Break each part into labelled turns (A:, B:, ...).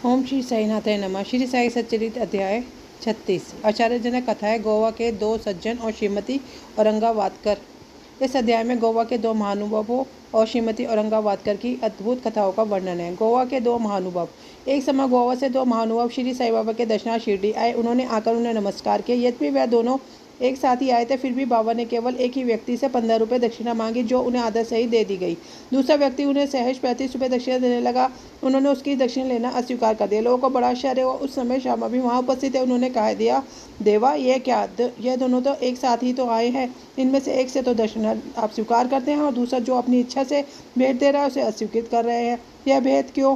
A: ओम श्री साईनाथाय नमः। श्री साई सच्चरित अध्याय 36। आश्चर्यजनक कथा है गोवा के दो सज्जन और श्रीमती औरंगावादकर। इस अध्याय में गोवा के दो महानुभावों और श्रीमती औरंगावादकर की अद्भुत कथाओं का वर्णन है। गोवा के दो महानुभाव। एक समय गोवा से दो महानुभाव श्री साई बाबा के दर्शनार्थ शिरडी आए। उन्होंने आकर उन्हें नमस्कार किया। यद्यपि वह दोनों एक साथ ही आए थे, फिर भी बाबा ने केवल एक ही व्यक्ति से 15 रुपये दक्षिणा मांगी, जो उन्हें आदर से ही दे दी गई। दूसरा व्यक्ति उन्हें सहज 35 रुपये दक्षिणा देने लगा। उन्होंने उसकी दक्षिणा लेना अस्वीकार कर दिया। लोगों को बड़ा आश्चर्य हुआ। उस समय श्यामा भी वहाँ उपस्थित है। उन्होंने कह दिया, देवा, ये क्या, यह दोनों तो एक साथ ही तो आए हैं। इनमें से एक से तो दक्षिणा आप स्वीकार करते हैं और दूसरा जो अपनी इच्छा से भेंट दे रहा है उसे अस्वीकृत कर रहे हैं। यह भेद क्यों?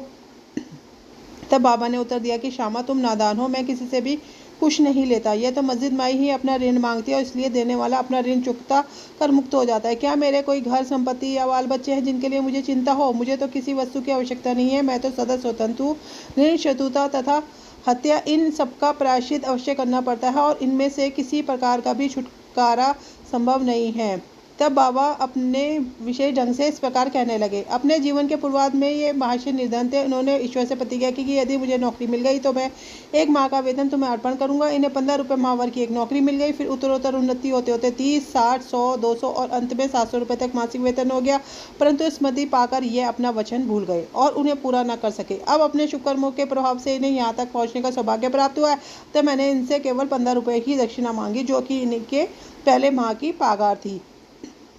A: तब बाबा ने उत्तर दिया कि श्यामा, तुम नादान हो। मैं किसी से भी कुछ नहीं लेता। यह तो मस्जिद माई ही अपना ऋण मांगती है और इसलिए देने वाला अपना ऋण चुकता कर मुक्त हो जाता है। क्या मेरे कोई घर संपत्ति या बाल बच्चे हैं जिनके लिए मुझे चिंता हो? मुझे तो किसी वस्तु की आवश्यकता नहीं है। मैं तो सदा स्वतंत्र हूँ। ऋण, शत्रुता तथा हत्या, इन सबका प्रायश्चित अवश्य करना पड़ता है और इनमें से किसी प्रकार का भी छुटकारा संभव नहीं है। तब बाबा अपने विशेष ढंग से इस प्रकार कहने लगे। अपने जीवन के पूर्वार्ध में ये महाशय निर्धन थे। उन्होंने ईश्वर से प्रतिज्ञा की कि यदि मुझे नौकरी मिल गई तो मैं 1 माह का वेतन तुम्हें अर्पण करूंगा। इन्हें 15 रुपये माहवार की एक नौकरी मिल गई। फिर उत्तरोत्तर उन्नति होते होते 30, 60, 100, 200 और अंत में 700 रुपये तक मासिक वेतन हो गया। परंतु स्मृति पाकर ये अपना वचन भूल गए और उन्हें पूरा न कर सके। अब अपने शुभकर्मों के प्रभाव से इन्हें यहाँ तक पहुँचने का सौभाग्य प्राप्त हुआ है। तो मैंने इनसे केवल 15 रुपये की दक्षिणा मांगी, जो कि इनके पहले माह की पगार थी।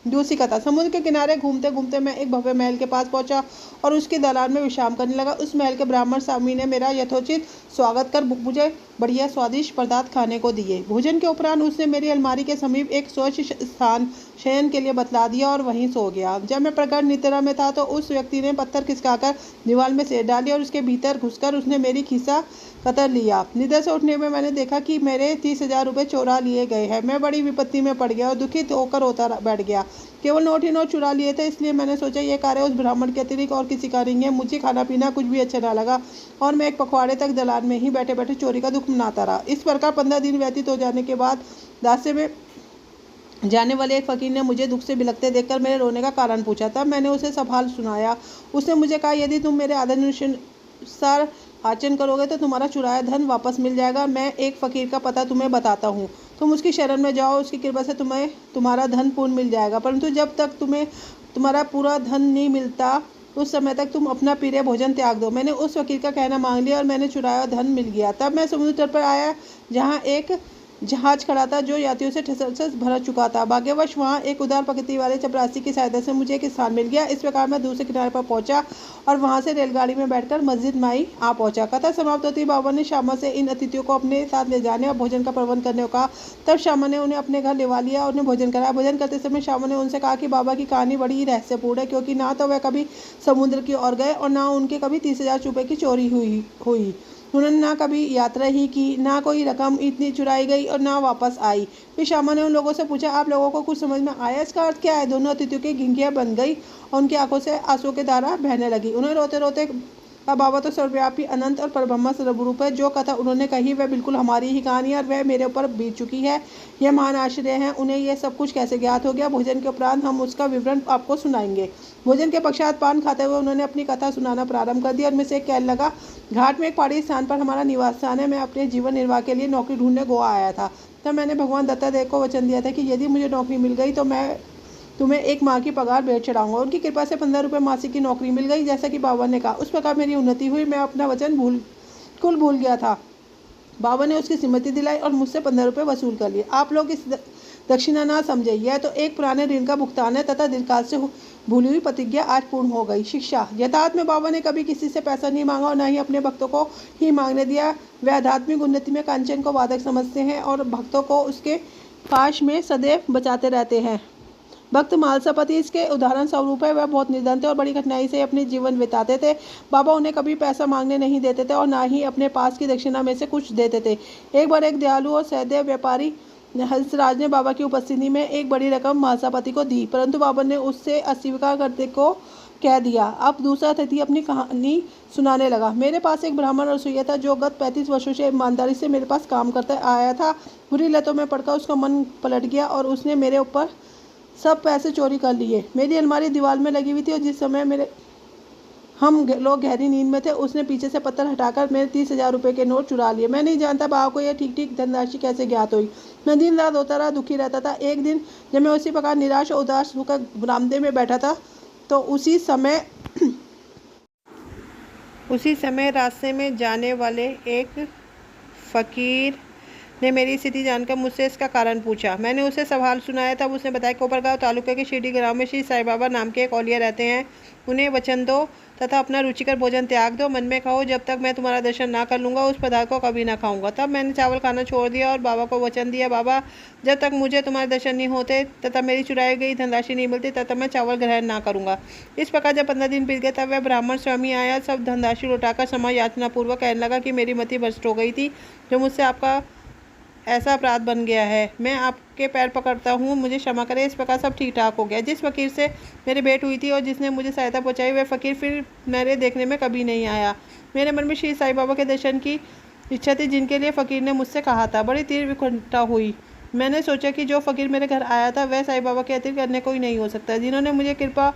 A: दूसरी कथा। समुद्र के किनारे घूमते घूमते मैं एक भव्य महल के पास पहुंचा और उसकी दलान में विश्राम करने लगा। उस महल के ब्राह्मण स्वामी ने मेरा यथोचित स्वागत कर मुझे बढ़िया स्वादिष्ट पदार्थ खाने को दिए। भोजन के उपरांत उसने मेरी अलमारी के समीप एक स्वच्छ स्थान शयन के लिए बतला दिया और वहीं सो गया। जब मैं प्रकट निद्रा में था तो उस व्यक्ति ने पत्थर खिसकाकर दीवार में सेर डाली और उसके भीतर घुसकर उसने मेरी खिस्सा कतर लिया। निद्रा से उठने में मैंने देखा कि मेरे 30,000 रुपये चुरा लिए गए हैं। मैं बड़ी विपत्ति में पड़ गया और दुखित होकर रोता बैठ गया। केवल नोट ही नोट चुरा लिए थे, इसलिए मैंने सोचा यह कार्य उस ब्राह्मण के अतिरिक्त और किसी का नहीं है। मुझे खाना पीना कुछ भी अच्छा ना लगा और मैं एक पखवाड़े तक दलान में ही बैठे बैठे चोरी का दुख मनाता रहा। इस प्रकार 15 दिन व्यतीत हो जाने के बाद दास्ते में जाने वाले एक फकीर ने मुझे दुख से बिलखते देखकर मेरे रोने का कारण पूछा। तब मैंने उसे सब हाल सुनाया। उसने मुझे कहा, यदि तुम मेरे आदेशानुसार आचरण करोगे तो तुम्हारा चुराया धन वापस मिल जाएगा। मैं एक फ़कीर का पता तुम्हें बताता हूँ। तुम उसकी शरण में जाओ, उसकी कृपा से तुम्हें तुम्हारा धन पूर्ण मिल जाएगा। परंतु जब तक तुम्हें तुम्हारा पूरा धन नहीं मिलता उस समय तक तुम अपना प्रिय भोजन त्याग दो। मैंने उस वकील का कहना मान लिया और मैंने चुराया धन मिल गया। तब मैं समुद्र तट पर आया जहाँ एक जहाज खड़ा था जो यात्रियों से ठस भर चुका था। भाग्यवश वहाँ एक उदार प्रकृति वाले चपरासी की सहायता से मुझे एक स्थान मिल गया। इस प्रकार मैं दूसरे किनारे पर पहुंचा और वहाँ से रेलगाड़ी में बैठकर मस्जिद माई आ पहुंचा। कथा समाप्त होती बाबा ने श्यामा से इन अतिथियों को अपने साथ ले जाने और भोजन का प्रबंध करने को कहा। तब श्यामा ने उन्हें अपने घर लेवा लिया और उन्हें भोजन कराया। भोजन करते समय श्यामा ने उनसे कहा कि बाबा की कहानी बड़ी ही रहस्यपूर्ण है, क्योंकि ना तो वह कभी समुद्र की ओर गए और ना उनके कभी 30,000 रुपये की चोरी हुई। उन्होंने ना कभी यात्रा ही की, ना कोई रकम इतनी चुराई गई और ना वापस आई। फिर श्यामा ने उन लोगों से पूछा, आप लोगों को कुछ समझ में आया? इसका अर्थ क्या है? दोनों अतिथियों की घिंगियाँ बन गई और उनकी आंखों से आंसू की धारा बहने लगी। उन्हें रोते रोते बाबा तो सर्वव्यापी अनंत और परब्रह्म सर्वरूप है। जो कथा उन्होंने कही वह बिल्कुल हमारी ही कहानी है और वह मेरे ऊपर बीत चुकी है। यह महान आश्चर्य है, उन्हें यह सब कुछ कैसे ज्ञात हो गया? भोजन के उपरांत हम उसका विवरण आपको सुनाएंगे। भोजन के पश्चात पान खाते हुए उन्होंने अपनी कथा सुनाना प्रारंभ कर दिया और मुझसे कहने लगा, घाट में एक पहाड़ी स्थान पर हमारा निवास स्थान है। मैं अपने जीवन निर्वाह के लिए नौकरी ढूंढने गोवा आया था। तब मैंने भगवान दत्तात्रेय को वचन दिया था कि यदि मुझे नौकरी मिल गई तो मैं तुम्हें 1 माह की पगार भेंट चढ़ाऊंगा। उनकी कृपा से 15 रुपये मासिक की नौकरी मिल गई, जैसा कि बाबा ने कहा। उस प्रकार मेरी उन्नति हुई। मैं अपना वचन भूल गया था। बाबा ने उसकी सम्मति दिलाई और मुझसे 15 रुपये वसूल कर लिए। आप लोग इस दक्षिणा ना समझे, यह तो एक पुराने ऋण का भुगतान है तथा दीर्घकाल से भूली हुई प्रतिज्ञा आज पूर्ण हो गई। शिक्षा। यथार्थ में बाबा ने कभी किसी से पैसा नहीं मांगा और न ही अपने भक्तों को ही मांगने दिया। वे आध्यात्मिक उन्नति में कांचन को बाधक समझते हैं और भक्तों को उसके पाश में सदैव बचाते रहते हैं। भक्त मालसापति इसके उदाहरण स्वरूप है। वह बहुत निर्धन थे और बड़ी कठिनाई से अपने जीवन बिताते थे। बाबा उन्हें कभी पैसा मांगने नहीं देते थे और ना ही अपने पास की दक्षिणा में से कुछ देते थे। एक बार एक दयालु और सहदेव व्यापारी हंसराज ने बाबा की उपस्थिति में एक बड़ी रकम मालसापति को दी, परंतु बाबा ने उससे अस्वीकार करने को कह दिया। अब दूसरा अतिथि अपनी कहानी सुनाने लगा। मेरे पास एक ब्राह्मण रसोइया था जो गत 35 वर्षों से ईमानदारी से मेरे पास काम करता आया था। बुरी लतों में पड़कर उसका मन पलट गया और उसने मेरे ऊपर सब पैसे चोरी कर लिए। मेरी अलमारी दीवार में लगी हुई थी और जिस समय मेरे हम लोग गहरी नींद में थे। उसने पीछे से पत्थर हटाकर मेरे 30,000 रुपये के नोट चुरा लिए। मैं नहीं जानता बाबा को यह ठीक ठीक धनराशि कैसे ज्ञात हुई। मैं दिन रात रोता रहा, दुखी रहता था। एक दिन जब मैं उसी प्रकार निराश और उदास होकर बरामदे में बैठा था तो उसी समय रास्ते में जाने वाले एक फ़कीर ने मेरी स्थिति जानकर मुझसे इसका कारण पूछा। मैंने उसे सवाल सुनाया। तब उसने बताया कोपरगांव तालुका के शिरडी गांव में श्री साईं बाबा नाम के एक औलिया रहते हैं। उन्हें वचन दो तथा अपना रुचिकर भोजन त्याग दो। मन में कहो, जब तक मैं तुम्हारा दर्शन ना कर लूँगा उस पदार्थ को कभी ना खाऊंगा। तब मैंने चावल खाना छोड़ दिया और बाबा को वचन दिया, बाबा जब तक मुझे तुम्हारे दर्शन नहीं होते तथा मेरी चुराई गई धनराशि नहीं मिलती तब तक मैं चावल ग्रहण ना करूँगा। इस प्रकार जब 15 दिन बीत गए तब वह ब्राह्मण स्वामी आया। सब धनराशि लौटाकर क्षमा याचना पूर्वक कहने लगा कि मेरी मति भ्रष्ट हो गई थी, जो मुझसे आपका ऐसा अपराध बन गया है। मैं आपके पैर पकड़ता हूँ, मुझे क्षमा करें। इस प्रकार सब ठीक ठाक हो गया। जिस फ़कीर से मेरी भेंट हुई थी और जिसने मुझे सहायता पहुँचाई, वह फ़कीर फिर मेरे देखने में कभी नहीं आया। मेरे मन में श्री साईं बाबा के दर्शन की इच्छा थी, जिनके लिए फ़कीर ने मुझसे कहा था। बड़ी तीव्र विकंठा हुई। मैंने सोचा कि जो फ़कीर मेरे घर आया था वह साईं बाबा के अतिरिक्त अन्य कोई नहीं हो सकता, जिन्होंने मुझे कृपा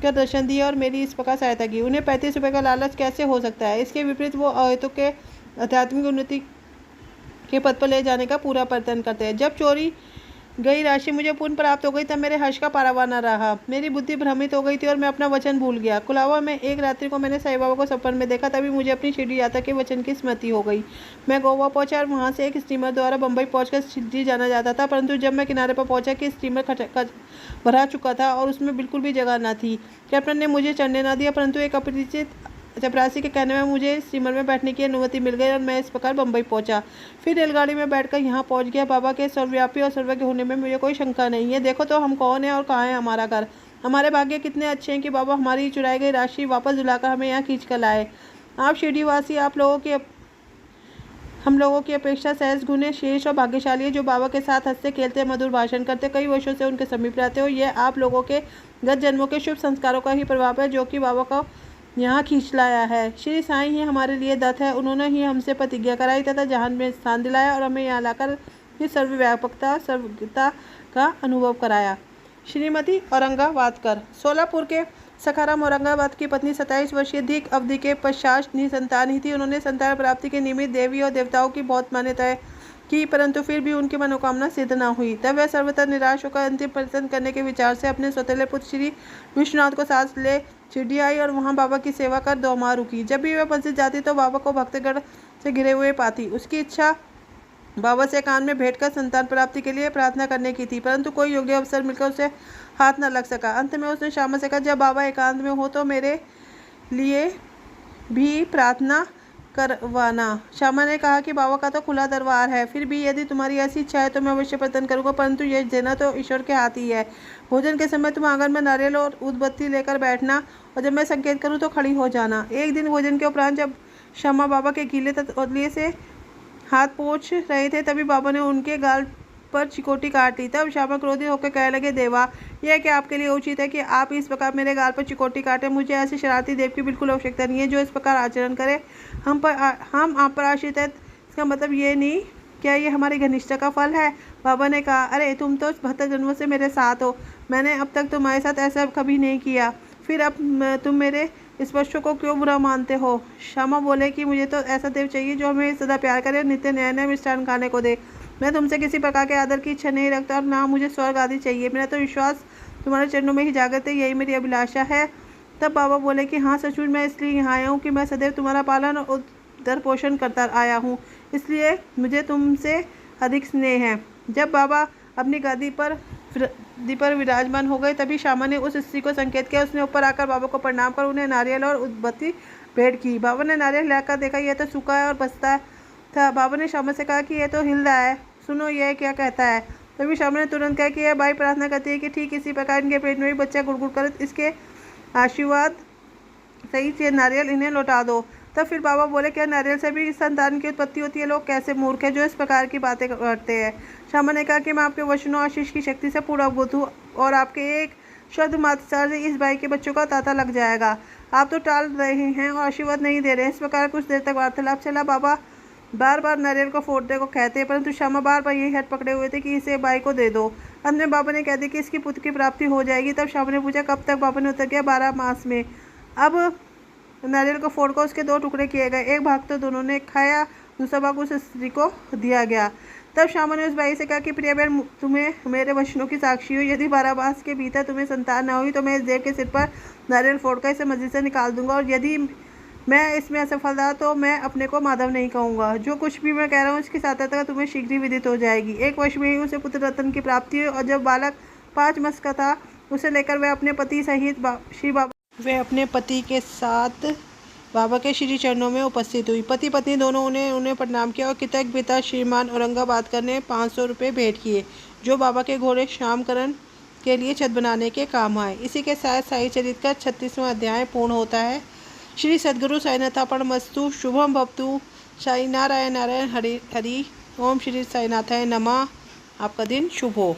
A: कर दर्शन दिया और मेरी इस प्रकार सहायता की। उन्हें 35 रुपये का लालच कैसे हो सकता है। इसके विपरीत वो अहेतुक के आध्यात्मिक उन्नति के पद पर ले जाने का पूरा प्रयत्न करते हैं। जब चोरी गई राशि मुझे पुनः प्राप्त हो गई तब मेरे हर्ष का पारावार न रहा। मेरी बुद्धि भ्रमित हो गई थी और मैं अपना वचन भूल गया। कुलावा में एक रात्रि को मैंने साईं बाबा को सपन में देखा। तभी मुझे अपनी शिरडी यात्रा के वचन की स्मृति हो गई। मैं गोवा पहुंचा और वहां से एक स्टीमर द्वारा बम्बई पहुंचकर शिरडी जाना चाहता था, परंतु जब मैं किनारे पर पहुंचा कि स्टीमर भरा चुका था और उसमें बिल्कुल भी जगह न थी। कैप्टन ने मुझे चढ़ने न दिया, परंतु एक अपरिचित चपरासी के कहने में मुझे स्टीमर में बैठने की अनुमति मिल गई और मैं इस प्रकार बम्बई पहुंचा। फिर रेलगाड़ी में बैठकर यहाँ पहुंच गया। बाबा के सर्वव्यापी और सर्वज्ञ होने में मुझे कोई शंका नहीं है। देखो तो हम कौन हैं और कहाँ है हमारा घर। हमारे भाग्य कितने अच्छे हैं कि बाबा हमारी चुराई गई राशि वापस दिलाकर हमें यहाँ खींच कर लाए। आप शिरडीवासी हम लोगों की अपेक्षा सहज गुणे शेष और भाग्यशाली है, जो बाबा के साथ हंसते खेलते मधुर भाषण करते कई वर्षों से उनके समीप रहते हो। यह आप लोगों के गत जन्मों के शुभ संस्कारों का ही प्रभाव है, जो कि बाबा को यहाँ खींच लाया है। श्री साईं ही हमारे लिए दत्त है। उन्होंने ही हमसे प्रतिज्ञा कराई तथा जहान में स्थान दिलाया और हमें यहाँ लाकर इस सर्वव्यापकता सर्वज्ञता का अनुभव कराया। श्रीमती औरंगाबादकर। सोलापुर के सखाराम औरंगाबाद की पत्नी 27 वर्षीय दीर्घ अवधि के पश्चात निसंतान ही थी। उन्होंने संतान प्राप्ति के निमित्त देवी और देवताओं की बहुत मान्यताएं की, परंतु फिर भी उनकी मनोकामना सिद्ध न हुई। तब वह सर्वथा निराश होकर अंतिम प्रयत्न करने के विचार से अपने सौतेले पुत्र श्री विश्वनाथ को साथ ले शिरडी आई और वहां बाबा की सेवा कर 2 माह रुकी। जब भी वह मस्जिद जाती तो बाबा को भक्तगण से घिरे हुए पाती। उसकी इच्छा बाबा से कान में भेंट कर संतान प्राप्ति के लिए प्रार्थना करने की थी, परंतु कोई योग्य अवसर मिलकर उसे हाथ न लग सका। अंत में उसने श्यामा से कहा, जब बाबा एकांत में हो तो मेरे लिए भी प्रार्थना करवाना। श्यामा ने कहा कि बाबा का तो खुला दरबार है, फिर भी यदि तुम्हारी ऐसी इच्छा है तो मैं अवश्य प्रयत्न करूंगा, परंतु यश देना तो ईश्वर के हाथ ही है। भोजन के समय तुम आंगन में नारियल और उदबत्ती लेकर बैठना और जब मैं संकेत करूं तो खड़ी हो जाना। एक दिन भोजन के उपरांत जब श्यामा बाबा के गीले तौलिए से हाथ पोंछ रहे थे, तभी बाबा ने उनके गाल पर चिकोटी काट ली। तब श्यामा क्रोधित होकर कहने लगे, देवा, यह क्या आपके लिए उचित है कि आप इस प्रकार मेरे गाल पर चिकोटी काटें? मुझे ऐसे शरारती देव की बिल्कुल आवश्यकता नहीं है जो इस प्रकार आचरण करे। हम आप पर आश्रित है, इसका मतलब ये नहीं, क्या ये हमारी घनिष्ठता का फल है? बाबा ने कहा, अरे तुम तो 72 जन्मों से मेरे साथ हो, मैंने अब तक तुम्हारे साथ ऐसा कभी नहीं किया, फिर अब तुम मेरे स्पर्शों को क्यों बुरा मानते हो? श्यामा बोले कि मुझे तो ऐसा देव चाहिए जो हमें सदा प्यार करे और नित्य नया नया मिष्ठान खाने को दे। मैं तुमसे किसी प्रकार के आदर की इच्छा नहीं रखता और ना मुझे स्वर्ग आदि चाहिए। मेरा तो विश्वास तुम्हारे चरणों में ही जागृत है, यही मेरी अभिलाषा है। तब बाबा बोले कि हाँ सचमुच मैं इसलिए यहाँ आया हूँ कि मैं सदैव तुम्हारा पालन और उदर पोषण करता आया हूँ, इसलिए मुझे तुमसे अधिक स्नेह है। जब बाबा अपनी गादी पर विराजमान हो गए तभी श्यामा ने उस स्त्री को संकेत किया। उसने ऊपर आकर बाबा को प्रणाम कर उन्हें नारियल और उदबत्ती भेंट की। बाबा ने नारियल लाकर देखा, यह तो सूखा है और बसता था। बाबा ने श्यामा से कहा कि यह तो हिल रहा है, सुनो यह क्या कहता है। तभी श्यामा ने तुरंत कहा कि यह बाई प्रार्थना करती है कि ठीक इसी प्रकार इनके पेट में भी बच्चा गुड़गुड़ कर इसके आशीर्वाद सही से नारियल इन्हें लौटा दो। तब फिर बाबा बोले, क्या नारियल से भी संतान की उत्पत्ति होती है? लोग कैसे मूर्ख है जो इस प्रकार की बातें करते हैं। श्यामा ने कहा कि मैं आपके वचनों आशीष की शक्ति से पूरा अवगत हूँ और आपके एक शब्द मात्राचार से इस भाई के बच्चों का तांता लग जाएगा। आप तो टाल रहे हैं और आशीर्वाद नहीं दे रहे हैं। इस प्रकार कुछ देर तक वार्तालाप चला। बाबा बार बार नारियल को फोड़ने को कहते, परंतु श्यामा बार बार यही हट पकड़े हुए थे कि इसे बाई को दे दो। अंत में बाबा ने कह दिया कि इसकी पुत्र की प्राप्ति हो जाएगी। तब श्यामा ने पूछा, कब तक? बाबा ने उत्तर किया, 12 मास में। अब नारियल को फोड़कर उसके 2 टुकड़े किए गए। एक भाग तो दोनों ने खाया, दूसरा भाग उस स्त्री को दिया गया। तब श्यामा ने उस बाई से कहा कि प्रिय बहन, तुम्हें मेरे वचनों की साक्षी हो। यदि 12 मास के भीतर तुम्हें संतान न हुई तो मैं इस देव के सिर पर नारियल फोड़कर इसे मस्जिद से निकाल दूंगा, और यदि मैं इसमें असफल रहा तो मैं अपने को माधव नहीं कहूँगा। जो कुछ भी मैं कह रहा हूँ इसकी सार्थकता तुम्हें शीघ्र ही विदित हो जाएगी। 1 वर्ष में ही उसे पुत्र रत्न की प्राप्ति हुई, और जब बालक 5 मास का था उसे लेकर वह अपने पति सहित अपने पति के साथ बाबा के श्री चरणों में उपस्थित हुई। पति पत्नी दोनों उन्हें प्रणाम किया और कृतज्ञ पिता श्रीमान औरंगाबाद ने 500 रुपये भेंट किए, जो बाबा के घोड़े श्यामकरण के लिए छत बनाने के काम आए। इसी के साथ साई चरित्र का 36वां अध्याय पूर्ण होता है। श्री सद्गुरु साईनाथार्पणमस्तु। शुभम भवतु। साई नारायण नारायण हरि हरि। ओम श्री साईनाथाय नमः। आपका दिन शुभ हो।